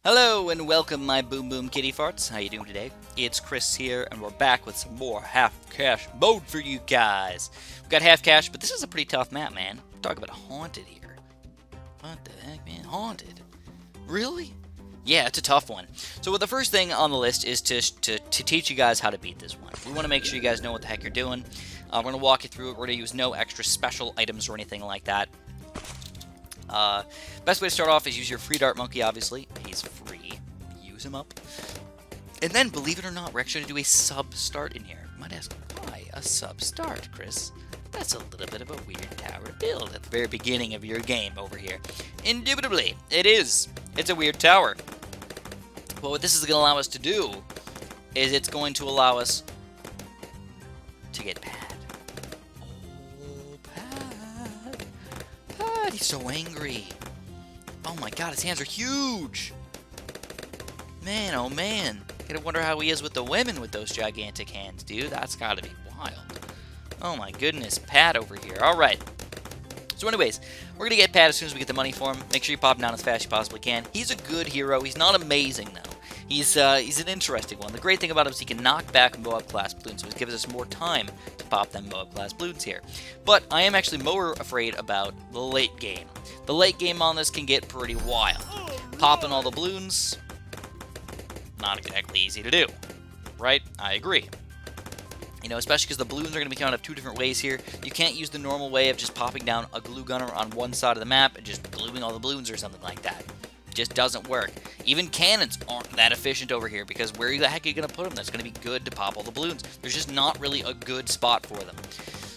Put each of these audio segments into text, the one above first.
Hello and welcome, my boom boom kitty farts. How you doing today? It's Chris here, and we're back with some more half cash mode for you guys. We've got half cash, but this is a pretty tough map, man. We're talking about haunted here. What the heck, man? Haunted? Really? Yeah, it's a tough one. So the first thing on the list is to teach you guys how to beat this one. We want to make sure you guys know what the heck you're doing. We're going to walk you through it. We're going to use no extra special items or anything like that. Best way to start off is use your free dart monkey, obviously. He's free. Use him up. And then, believe it or not, we're actually going to do a sub-start in here. You might ask, why a sub-start, Chris? That's a little bit of a weird tower to build at the very beginning of your game over here. Indubitably, it is. It's a weird tower. But what this is going to allow us to do is it's going to allow us to get pad. God, he's so angry. Oh my god, his hands are huge. Man, oh man. Gotta wonder how he is with the women with those gigantic hands, dude. That's gotta be wild. Oh my goodness, Pat over here. Alright. So anyways, we're gonna get Pat as soon as we get the money for him. Make sure you pop him down as fast as you possibly can. He's a good hero. He's not amazing, though. He's an interesting one. The great thing about him is he can knock back Moab class balloons, so it gives us more time to pop them Moab class balloons here. But I am actually more afraid about the late game. The late game on this can get pretty wild. Popping all the balloons, not exactly easy to do, right? I agree. You know, especially because the balloons are going to be coming out of two different ways here. You can't use the normal way of just popping down a glue gunner on one side of the map and just gluing all the balloons or something like that. Just doesn't work. Even cannons aren't that efficient over here because where the heck are you going to put them that's going to be good to pop all the balloons? There's just not really a good spot for them.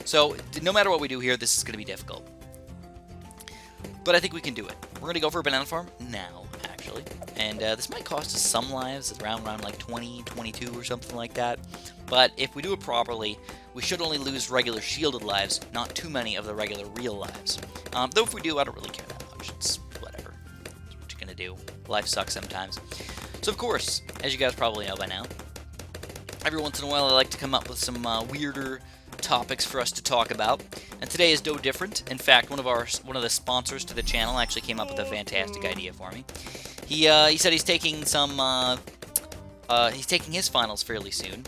So no matter what we do here, this is going to be difficult. But I think we can do it. We're going to go for a banana farm now, actually. And this might cost us some lives, around like 20, 22 or something like that. But if we do it properly, we should only lose regular shielded lives, not too many of the regular real lives. Though if we do, I don't really care that much. It's whatever. That's what you're going to do. Life sucks sometimes. So of course, as you guys probably know by now, every once in a while I like to come up with some weirder topics for us to talk about, and today is no different. In fact, one of the sponsors to the channel actually came up with a fantastic idea for me. He said he's taking his finals fairly soon,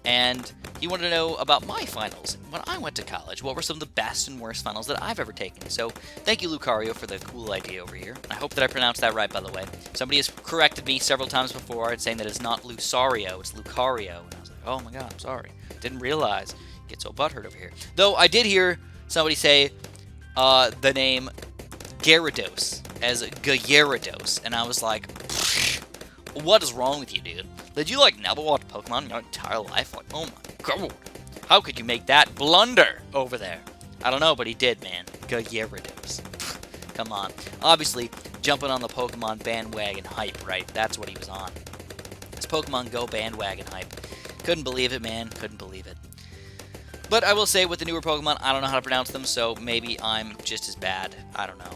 and he wanted to know about my finals. When I went to college, what were some of the best and worst finals that I've ever taken? So thank you, Lucario, for the cool idea over here. I hope that I pronounced that right, by the way. Somebody has corrected me several times before and saying that it's not Lucario, it's Lucario, and I was like, oh my god, I'm sorry. Didn't realize. Get so butthurt over here. Though I did hear somebody say the name Gyarados as Gyarados, and I was like, what is wrong with you, dude? Did you never watch Pokemon your entire life? Like, oh my god, how could you make that blunder over there? I don't know, but he did, man. Gyarados. Come on. Obviously, jumping on the Pokemon bandwagon hype, right? That's what he was on. This Pokemon Go bandwagon hype. Couldn't believe it, man. Couldn't believe it. But I will say, with the newer Pokemon, I don't know how to pronounce them, so maybe I'm just as bad. I don't know.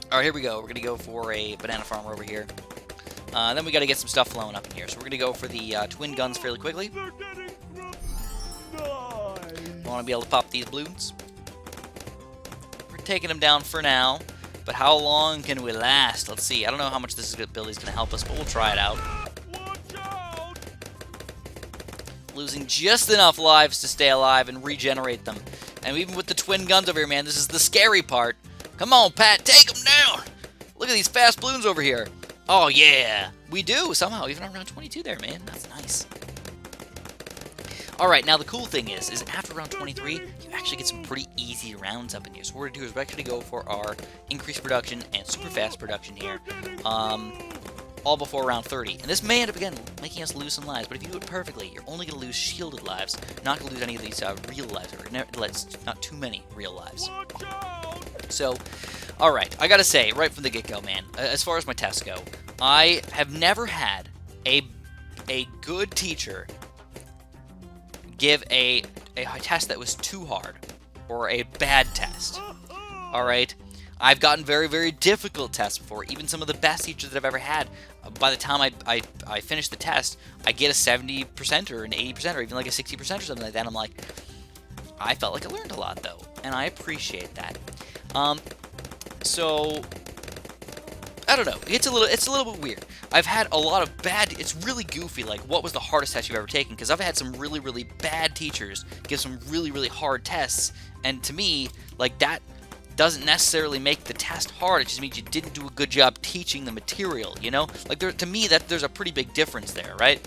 Alright, here we go. We're going to go for a banana farmer over here. Then we got to get some stuff flowing up in here. So we're going to go for the twin guns fairly quickly. I want to be able to pop these balloons. We're taking them down for now. But how long can we last? Let's see. I don't know how much this ability is going to help us, but we'll try it out. Losing just enough lives to stay alive and regenerate them. And even with the twin guns over here, man, this is the scary part. Come on, Pat, take them down! Look at these fast balloons over here. Oh, yeah. We do, somehow, even on round 22 there, man. That's nice. Alright, now the cool thing is after round 23, you actually get some pretty easy rounds up in here. So what we're going to do is we're actually going to go for our increased production and super fast production here. All before round 30. And this may end up, again, making us lose some lives, but if you do it perfectly, you're only going to lose shielded lives, not going to lose any of these real lives, or not too many real lives. So, alright, I gotta say, right from the get-go, man, as far as my tests go, I have never had a good teacher give a test that was too hard, or a bad test. Alright? I've gotten very, very difficult tests before. Even some of the best teachers that I've ever had, by the time I finish the test, I get a 70% or an 80% or even like a 60% or something like that. And I'm like, I felt like I learned a lot, though. And I appreciate that. So I don't know. It's a little bit weird. I've had a lot of bad. It's really goofy. Like, what was the hardest test you've ever taken? Because I've had some really bad teachers give some really hard tests, and to me, like, that doesn't necessarily make the test hard. It just means you didn't do a good job teaching the material. You know, like to me there's a pretty big difference there, right?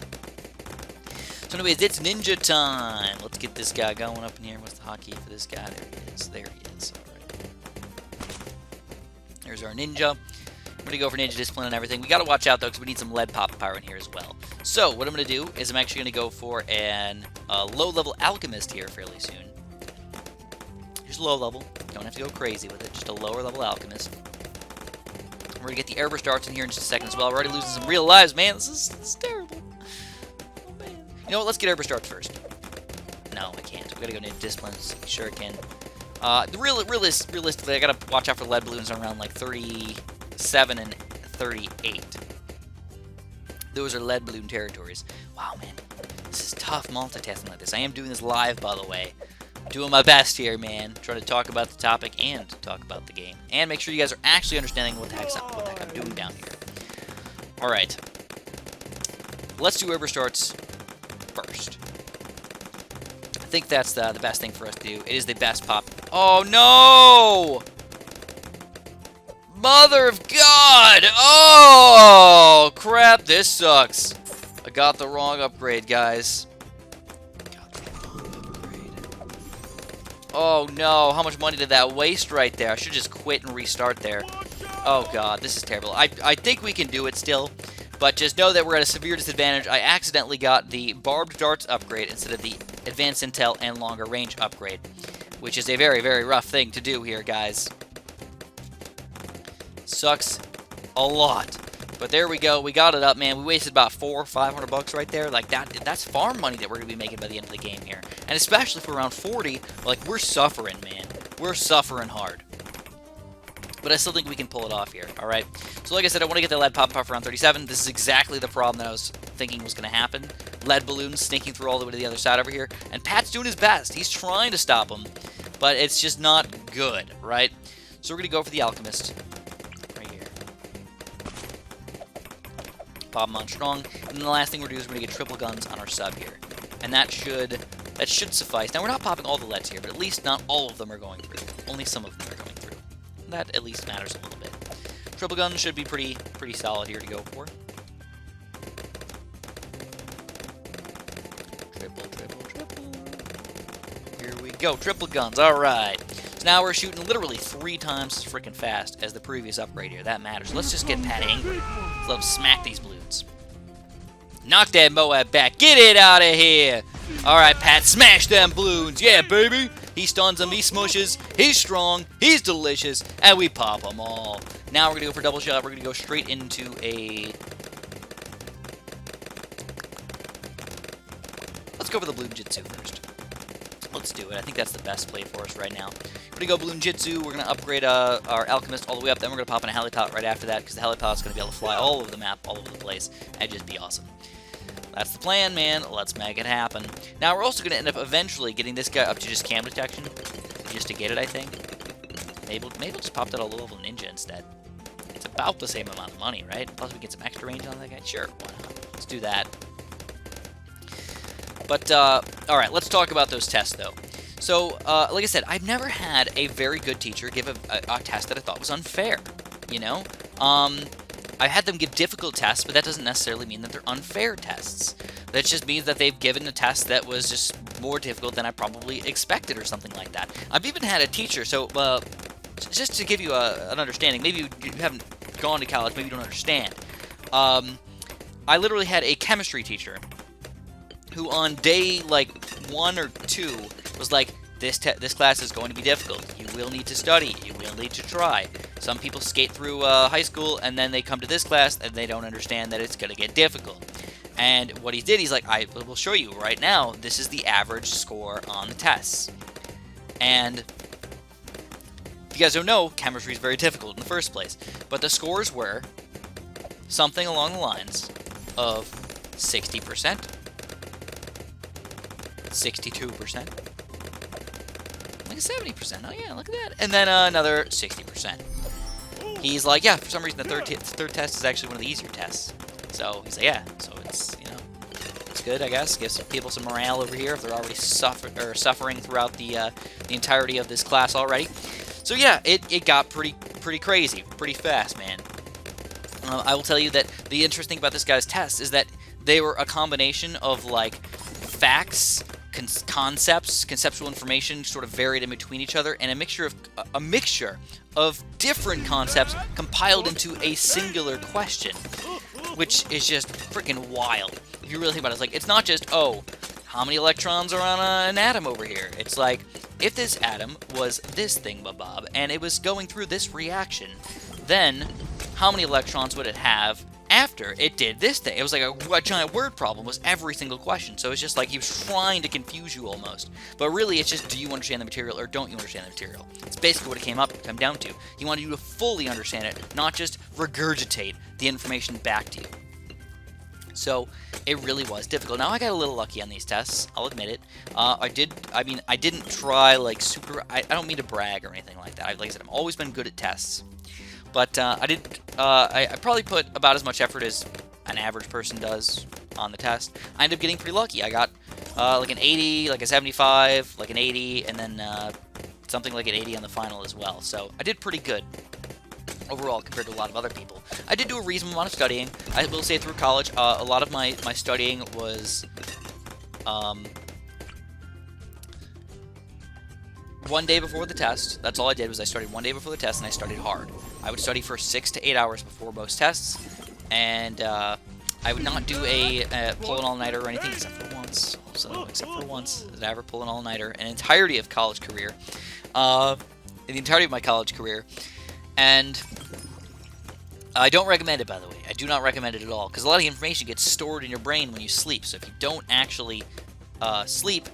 So anyways, it's ninja time. Let's get this guy going up in here. What's the hotkey for this guy? There he is. There he is. All right. There's our ninja. I'm going to go for ninja discipline and everything. We got to watch out, though, because we need some lead pop power in here as well. So what I'm going to do is I'm actually going to go for an low-level alchemist here fairly soon. Just low level. Don't have to go crazy with it. Just a lower-level alchemist. We're going to get the airburst darts in here in just a second as well. We're already losing some real lives, man. This is terrible. Oh, man. You know what? Let's get airburst darts first. No, I can't. We got to go ninja discipline. Sure can. Realistically, I got to watch out for lead balloons around like 37 and 38. Those are lead balloon territories. Wow, man. This is tough multitasking like this. I am doing this live, by the way. Doing my best here, man. Trying to talk about the topic and talk about the game. And make sure you guys are actually understanding what the heck I'm doing down here. Alright. Let's do airburst darts first. I think that's the best thing for us to do. It is the best pop. Oh, no! Mother of God! Oh, crap. This sucks. I got the wrong upgrade, guys. Oh, no. How much money did that waste right there? I should just quit and restart there. Oh, God. This is terrible. I think we can do it still. But just know that we're at a severe disadvantage. I accidentally got the barbed darts upgrade instead of the advanced intel and longer range upgrade, which is a very rough thing to do here, guys. Sucks a lot. But there we go. We got it up, man. We wasted about $400 or $500 right there. Like, that's farm money that we're going to be making by the end of the game here. And especially for around 40, like, we're suffering, man. We're suffering hard. But I still think we can pull it off here, all right? So like I said, I want to get the lead pop around 37. This is exactly the problem that I was thinking was going to happen. Lead balloons sneaking through all the way to the other side over here. And Pat's doing his best. He's trying to stop them, but it's just not good, right? So we're going to go for the alchemist. Right here. Pop him on strong. And then the last thing we're doing is we're going to get triple guns on our sub here. And that should suffice. Now, we're not popping all the leads here, but at least not all of them are going through. Only some of them are going through. That at least matters a little bit. Triple gun should be pretty solid here to go for. Triple. Here we go. Triple guns. All right. So now we're shooting literally 3 times as freaking fast as the previous upgrade here. That matters. Let's just get Pat angry. Let's smack these balloons. Knock that Moab back. Get it out of here. All right, Pat. Smash them balloons. Yeah, baby. He stuns them, he smushes, he's strong, he's delicious, and we pop them all. Now we're going to go for double shot. We're going to go straight into a... Let's go for the Balloon Jitsu first. Let's do it. I think that's the best play for us right now. We're going to go Balloon Jitsu. We're going to upgrade our Alchemist all the way up. Then we're going to pop in a helipad right after that, because the helipad is going to be able to fly all over the map, all over the place, and just be awesome. That's the plan, man. Let's make it happen. Now, we're also going to end up eventually getting this guy up to just cam detection. Just to get it, I think. Maybe we'll just pop that a low-level ninja instead. It's about the same amount of money, right? Plus, we get some extra range on that guy. Sure, why not? Let's do that. But, alright, let's talk about those tests, though. So, like I said, I've never had a very good teacher give a test that I thought was unfair, you know? I've had them give difficult tests, but that doesn't necessarily mean that they're unfair tests. That just means that they've given a test that was just more difficult than I probably expected or something like that. I've even had a teacher, so just to give you an understanding, maybe you haven't gone to college, maybe you don't understand. I literally had a chemistry teacher who on day, like, 1 or 2 was like, this class is going to be difficult. You will need to study. You will need to try. Some people skate through high school, and then they come to this class, and they don't understand that it's going to get difficult. And what he did, he's like, I will show you right now. This is the average score on the tests. And if you guys don't know, chemistry is very difficult in the first place. But the scores were something along the lines of 60%, 62%, like 70%. Oh yeah, look at that. And then another 60%. he's like, yeah, for some reason the third test is actually one of the easier tests. So he's like, yeah, so it's, you know, it's good, I guess. Gives people some morale over here if they're already suffering throughout the entirety of this class already. So yeah, it got pretty crazy, pretty fast, man. I will tell you that the interesting thing about this guy's tests is that they were a combination of, like, facts, concepts, conceptual information sort of varied in between each other, and a mixture of different concepts compiled into a singular question, which is just freaking wild. If you really think about it, it's like, it's not just, oh, how many electrons are on an atom over here? It's like, if this atom was this thingamabob, and it was going through this reaction, then how many electrons would it have after it did this thing? It was like a giant word problem was every single question. So it's just like he was trying to confuse you almost. But really, it's just, do you understand the material or don't you understand the material? It's basically what it came down to. He wanted you to fully understand it, not just regurgitate the information back to you. So it really was difficult. Now, I got a little lucky on these tests, I'll admit it. I didn't try like super, I don't mean to brag or anything like that. Like I said, I've always been good at tests. But I probably put about as much effort as an average person does on the test. I ended up getting pretty lucky. I got like an 80, like a 75, like an 80, and then something like an 80 on the final as well. So I did pretty good overall compared to a lot of other people. I did do a reasonable amount of studying. I will say through college, a lot of my studying was one day before the test. That's all I did was I studied one day before the test, and I studied hard. I would study for 6 to 8 hours before most tests, and I would not do a pull an all-nighter or anything except for once. So except for once did I ever pull an all-nighter in the entirety of college career, in the entirety of my college career, and I don't recommend it, by the way. I do not recommend it at all, because a lot of the information gets stored in your brain when you sleep. So if you don't actually sleep,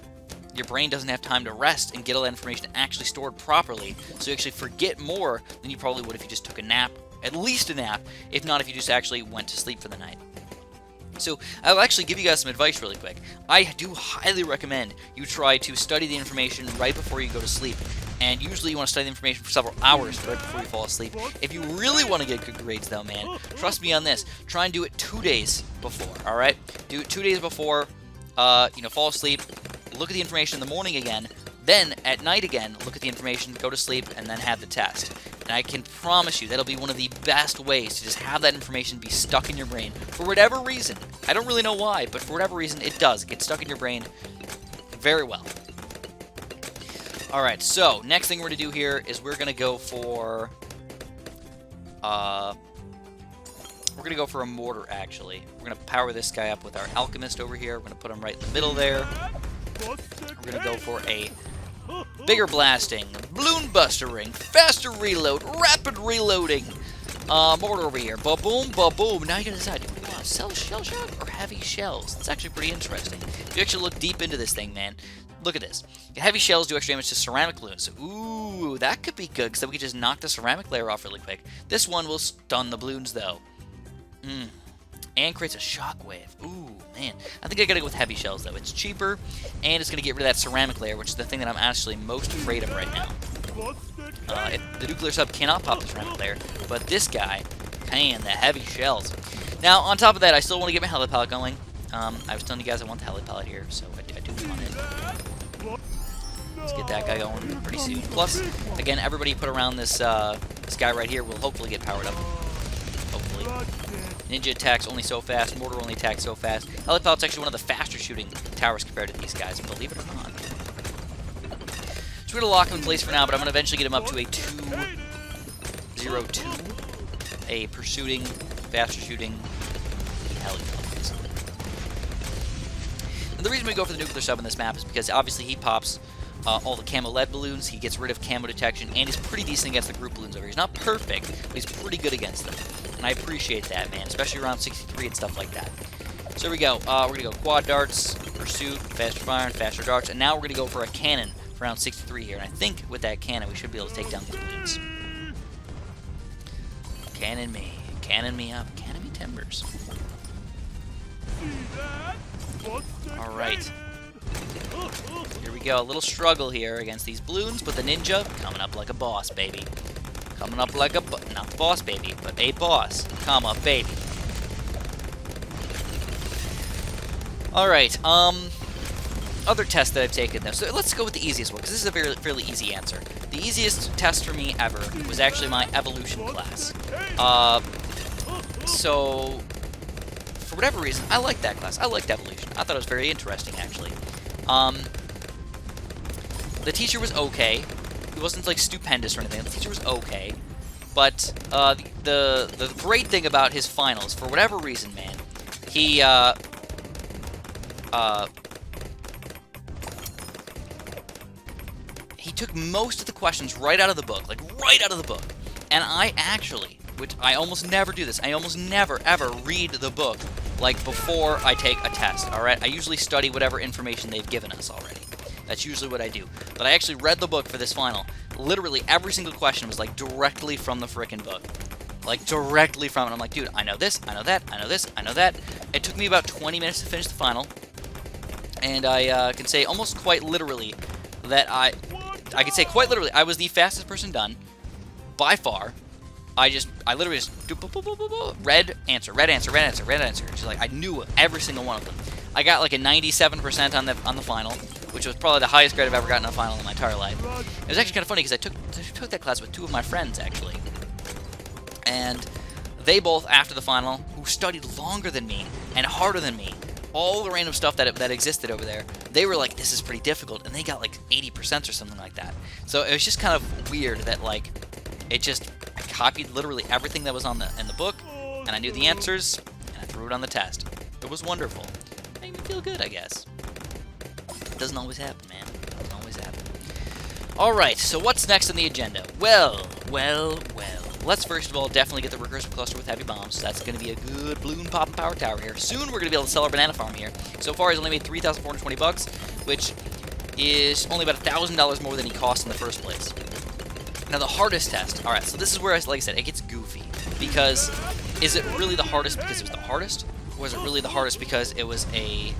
your brain doesn't have time to rest and get all that information actually stored properly, so you actually forget more than you probably would if you just took a nap, at least a nap, if not if you just actually went to sleep for the night. So I'll actually give you guys some advice really quick. I do highly recommend you try to study the information right before you go to sleep, and usually you want to study the information for several hours right before you fall asleep. If you really want to get good grades though, man, trust me on this, try and do it 2 days before, alright? Do it 2 days before, fall asleep, look at the information in the morning again, then at night again, look at the information, go to sleep, and then have the test. And I can promise you that'll be one of the best ways to just have that information be stuck in your brain for whatever reason. I don't really know why, but for whatever reason, it does. It gets stuck in your brain very well. Alright, so next thing we're going to do here is we're going to go for a mortar, actually. We're going to power this guy up with our alchemist over here. We're going to put him right in the middle there. We're going to go for a bigger blasting, balloon buster ring, faster reload, rapid reloading, mortar over here, ba-boom, ba-boom. Now you gotta decide, do we want shell shock or heavy shells? That's actually pretty interesting. If you actually look deep into this thing, man, look at this. Heavy shells do extra damage to ceramic balloons. Ooh, that could be good, because then we could just knock the ceramic layer off really quick. This one will stun the balloons, though. And creates a shockwave. Ooh, man. I think I gotta go with heavy shells, though. It's cheaper, and it's gonna get rid of that ceramic layer, which is the thing that I'm actually most afraid of right now. The nuclear sub cannot pop the ceramic layer, but this guy can, the heavy shells. Now, on top of that, I still want to get my heli pellet going. I was telling you guys I want the heli pellet here, so I do want it. Let's get that guy going pretty soon. Plus, again, everybody put around this this guy right here will hopefully get powered up. Hopefully. Ninja attacks only so fast, mortar only attacks so fast. Heli pellet's actually one of the faster shooting towers compared to these guys, believe it or not. So we're going to lock him in place for now, but I'm going to eventually get him up to a 2-0-2. A pursuing, faster shooting heli pellet. And the reason we go for the nuclear sub in this map is because obviously he pops all the camo lead balloons, he gets rid of camo detection, and he's pretty decent against the group balloons over here. He's not perfect, but he's pretty good against them. And I appreciate that, man, especially around 63 and stuff like that. So here we go. We're going to go quad darts, pursuit, faster fire, and faster darts, and now we're going to go for a cannon for round 63 here. And I think with that cannon, we should be able to take down these balloons. Cannon me up, cannon me timbers. Alright. Here we go, a little struggle here against these balloons, but the ninja coming up like a boss, baby. Coming up like a... Not the boss baby, but a boss. Come up, baby. Alright, other tests that I've taken, though. So let's go with the easiest one, because this is a fairly easy answer. The easiest test for me ever was actually my evolution class. So, for whatever reason, I liked that class. I liked evolution. I thought it was very interesting, actually. The teacher was okay. He wasn't, like, stupendous or anything. The teacher was okay. But, the great thing about his finals, for whatever reason, man, he took most of the questions right out of the book. Like, right out of the book. And I actually, which I almost never do this, I almost never, ever read the book, like, before I take a test, alright? I usually study whatever information they've given us already. That's usually what I do. But I actually read the book for this final. Literally every single question was, like, directly from the frickin' book. Like, directly from it. I'm like, dude, I know this, I know that, I know this, I know that. It took me about 20 minutes to finish the final. And I can say almost quite literally that I can say quite literally, I was the fastest person done, by far. I literally just do red answer, red answer, red answer, red answer. Just like, I knew every single one of them. I got like a 97% on the final, which was probably the highest grade I've ever gotten on a final in my entire life. It was actually kind of funny because I took that class with two of my friends, actually. And they both, after the final, who studied longer than me and harder than me, all the random stuff that existed over there, they were like, this is pretty difficult, and they got like 80% or something like that. So it was just kind of weird that, like, I copied literally everything that was in the book, and I knew the answers, and I threw it on the test. It was wonderful. Made me feel good, I guess. It doesn't always happen, man. It doesn't always happen. Alright, so what's next on the agenda? Well. Let's first of all definitely get the recursive cluster with heavy bombs. That's going to be a good balloon popping power tower here. Soon we're going to be able to sell our banana farm here. So far he's only made $3,420, which is only about $1,000 more than he cost in the first place. Now the hardest test. Alright, so this is where, like I said, it gets goofy. Because, is it really the hardest because it was the hardest? Or is it really the hardest because it was the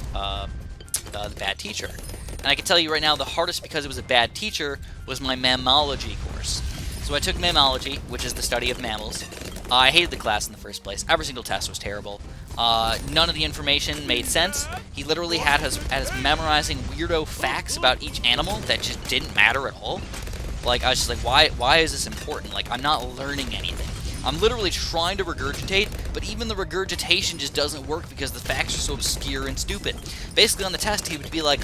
bad teacher? And I can tell you right now, the hardest because it was a bad teacher was my mammalogy course. So I took mammalogy, which is the study of mammals. I hated the class in the first place. Every single test was terrible. None of the information made sense. He literally had us memorizing weirdo facts about each animal that just didn't matter at all. Like, I was just like, why is this important? Like, I'm not learning anything. I'm literally trying to regurgitate, but even the regurgitation just doesn't work because the facts are so obscure and stupid. Basically, on the test, he would be like,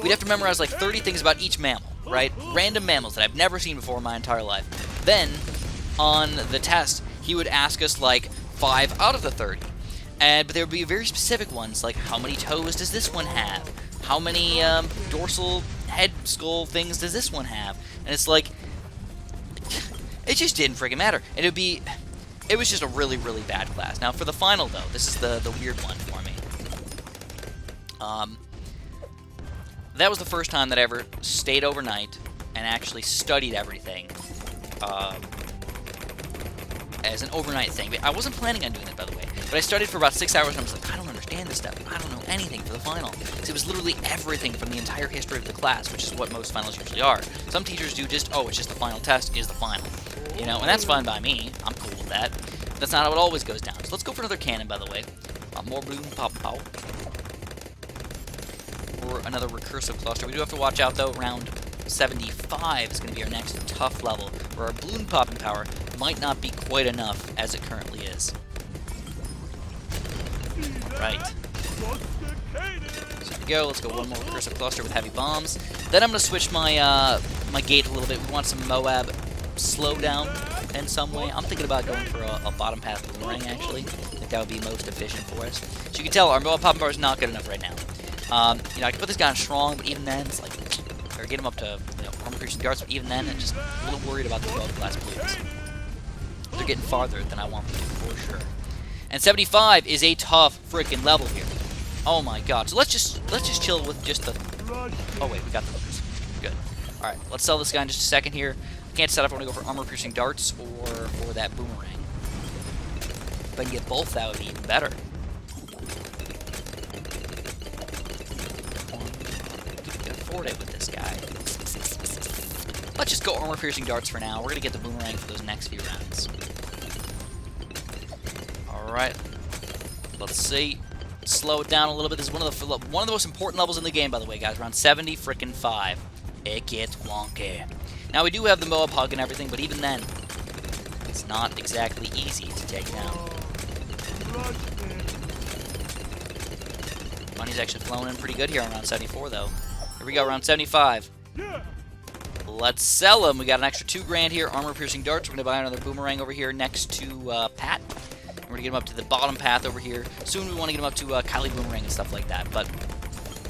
we'd have to memorize like 30 things about each mammal, right? Random mammals that I've never seen before in my entire life. Then, on the test, he would ask us like 5 out of the 30. But there would be very specific ones, like how many toes does this one have? How many dorsal head skull things does this one have? And it's like, it just didn't freaking matter. And it was just a really, really bad class. Now, for the final, though, this is the weird one for me. That was the first time that I ever stayed overnight and actually studied everything as an overnight thing. But I wasn't planning on doing it, by the way. But I studied for about 6 hours, and I was like, I don't understand this stuff. I don't know anything for the final. So it was literally everything from the entire history of the class, which is what most finals usually are. Some teachers do just, oh, it's just the final test is the final. You know, and that's fine by me. I'm cool with that. But that's not how it always goes down. So let's go for another cannon, by the way. More balloon pop-pow. Or another recursive cluster. We do have to watch out, though. Round 75 is going to be our next tough level, where our balloon popping power might not be quite enough as it currently is. Alright. So there we go. Let's go one more recursive cluster with heavy bombs. Then I'm going to switch my my gate a little bit. We want some Moab slowdown in some way. I'm thinking about going for a bottom path boomerang, actually. I think that would be most efficient for us. So you can tell our Moab popping power is not good enough right now. You know, I can put this guy on strong, but even then, it's like, or get him up to, you know, armor-piercing darts, but even then, I'm just a little worried about the 12-class balloons. They're getting farther than I want them to, for sure. And 75 is a tough freaking level here. Oh my god. So let's just chill with just the... Oh wait, we got the balloons. Good. Alright, let's sell this guy in just a second here. I can't decide if I want to go for armor-piercing darts or for that boomerang. If I can get both, that would be even better. Afford it with this guy. let's just go armor-piercing darts for now. We're going to get the boomerang for those next few rounds. Alright. Let's see. Slow it down a little bit. This is one of the most important levels in the game, by the way, guys. Around 70 frickin' 5. It gets wonky. Now, we do have the Moab Hug and everything, but even then, it's not exactly easy to take down. Money's actually flowing in pretty good here on round 74, though. Here we go, round 75. Let's sell them. We got an extra 2 grand here. Armor-piercing darts. We're going to buy another boomerang over here next to Pat. We're going to get him up to the bottom path over here. Soon we want to get him up to Kylie Boomerang and stuff like that. But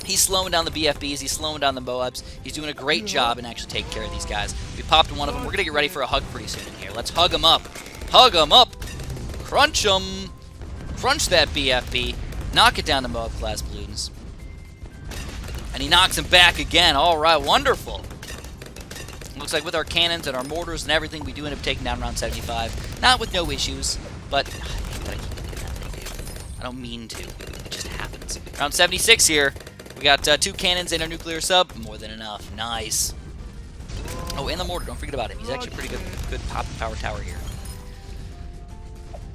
he's slowing down the BFBs. He's slowing down the Moabs. He's doing a great job in actually taking care of these guys. We popped one of them. We're going to get ready for a hug pretty soon in here. Let's hug him up. Hug him up. Crunch him. Crunch that BFB. Knock it down to Moab class balloons. And he knocks him back again. All right, wonderful. Looks like with our cannons and our mortars and everything, we do end up taking down round 75. Not with no issues, but I don't mean to. It just happens. Round 76 here. We got 2 cannons and our nuclear sub. More than enough. Nice. Oh, and the mortar. Don't forget about him. He's actually pretty good power tower here.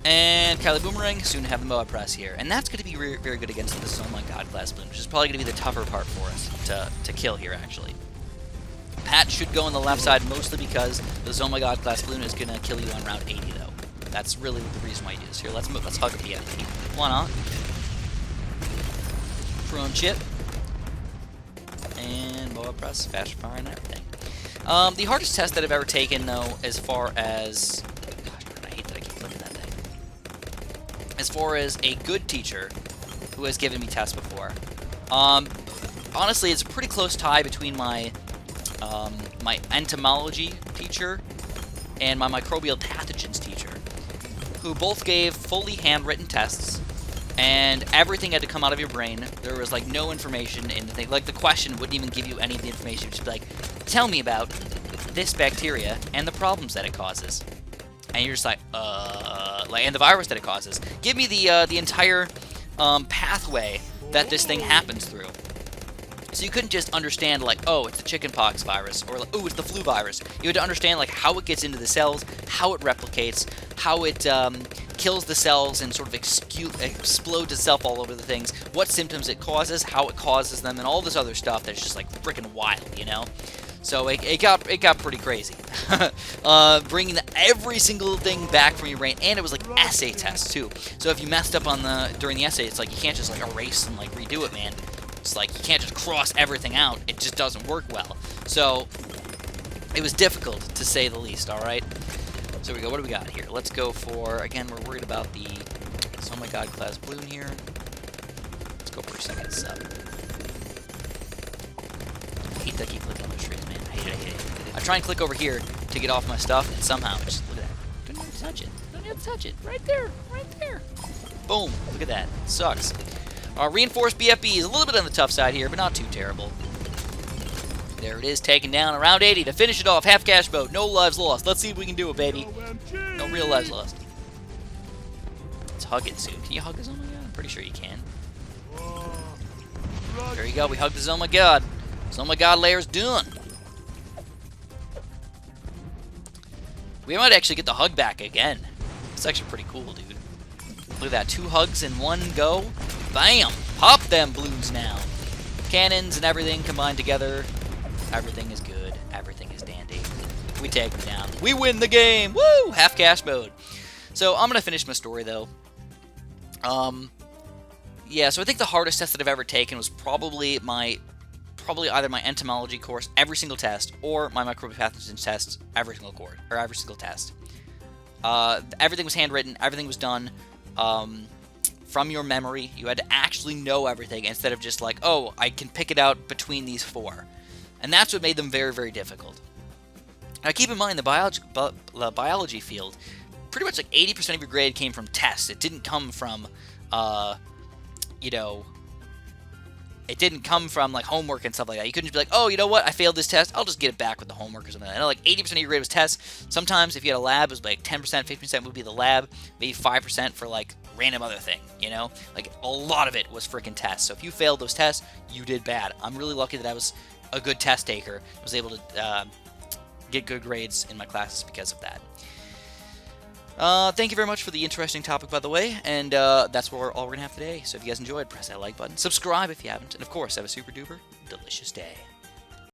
And Kylie Boomerang, soon to have the Moab Press here. And that's going to be very good against this Oh My God class balloon, which is probably going to be the tougher part for us to kill here, actually. Pat should go on the left side mostly because the Oh My God class balloon is going to kill you on round 80, though. That's really the reason why you do this. Here, let's hug a BFB. Why not? Crunch it. And Moab Press, fast fire, and everything. The hardest test that I've ever taken, though, as far as... Gosh, I hate that I keep clicking that thing. As far as a good teacher who has given me tests before. Honestly, it's a pretty close tie between my my entomology teacher and my microbial pathogens teacher, who both gave fully handwritten tests, and everything had to come out of your brain. There was, like, no information in the thing. Like, the question wouldn't even give you any of the information. It would just be like, tell me about this bacteria and the problems that it causes. And you're just like, and the virus that it causes. Give me the entire pathway that this thing happens through. So you couldn't just understand, like, oh, it's the chickenpox virus, or, like, oh, it's the flu virus. You had to understand, like, how it gets into the cells, how it replicates, how it kills the cells and sort of explodes itself all over the things, what symptoms it causes, how it causes them, and all this other stuff that's just, like, freaking wild, you know? So it got pretty crazy. Bringing every single thing back from your brain, and it was, like, essay tests, too. So if you messed up during the essay, it's like, you can't just, like, erase and, like, redo it, man. It's like, you can't just cross everything out. It just doesn't work well. So, it was difficult, to say the least, alright? So we go, what do we got here? Let's go for, again, we're worried about the Oh My God class balloon here. Let's go for a second sub. I hate that I keep clicking on the trees, man. I hate it. I try and click over here to get off my stuff, and somehow, just look at that. Don't even touch it. Don't even touch it. Right there. Right there. Boom. Look at that. It sucks. Reinforced BFB is a little bit on the tough side here, but not too terrible. There it is, taken down around 80 to finish it off. Half cash boat, no lives lost. Let's see if we can do it, baby. No real lives lost. Let's hug it soon. Can you hug this? Oh my God, I'm pretty sure you can. There you go, we hugged this. Oh my God. This Oh My God layer's done. We might actually get the hug back again. It's actually pretty cool, dude. Look at that, 2 hugs in one go. Bam! Pop them balloons now. Cannons and everything combined together. Everything is good. Everything is dandy. We take them down. We win the game! Woo! Half cash mode. So I'm going to finish my story, though. Yeah, so I think the hardest test that I've ever taken was probably either my entomology course, every single test, or my microbial pathogens test, every single test. Everything was handwritten. Everything was done. From your memory. You had to actually know everything instead of just like, oh, I can pick it out between these 4. And that's what made them very, very difficult. Now keep in mind, the biology field, pretty much like 80% of your grade came from tests. It didn't come from, you know, it didn't come from, like, homework and stuff like that. You couldn't just be like, oh, you know what? I failed this test. I'll just get it back with the homework or something. I know, like, 80% of your grade was tests. Sometimes, if you had a lab, it was, like, 10%, 50% would be the lab. Maybe 5% for, like, random other thing, you know? Like, a lot of it was freaking tests. So if you failed those tests, you did bad. I'm really lucky that I was a good test taker. I was able to get good grades in my classes because of that. Thank you very much for the interesting topic, by the way, and that's all we're going to have today. So if you guys enjoyed, press that like button, subscribe if you haven't, and of course, have a super duper delicious day.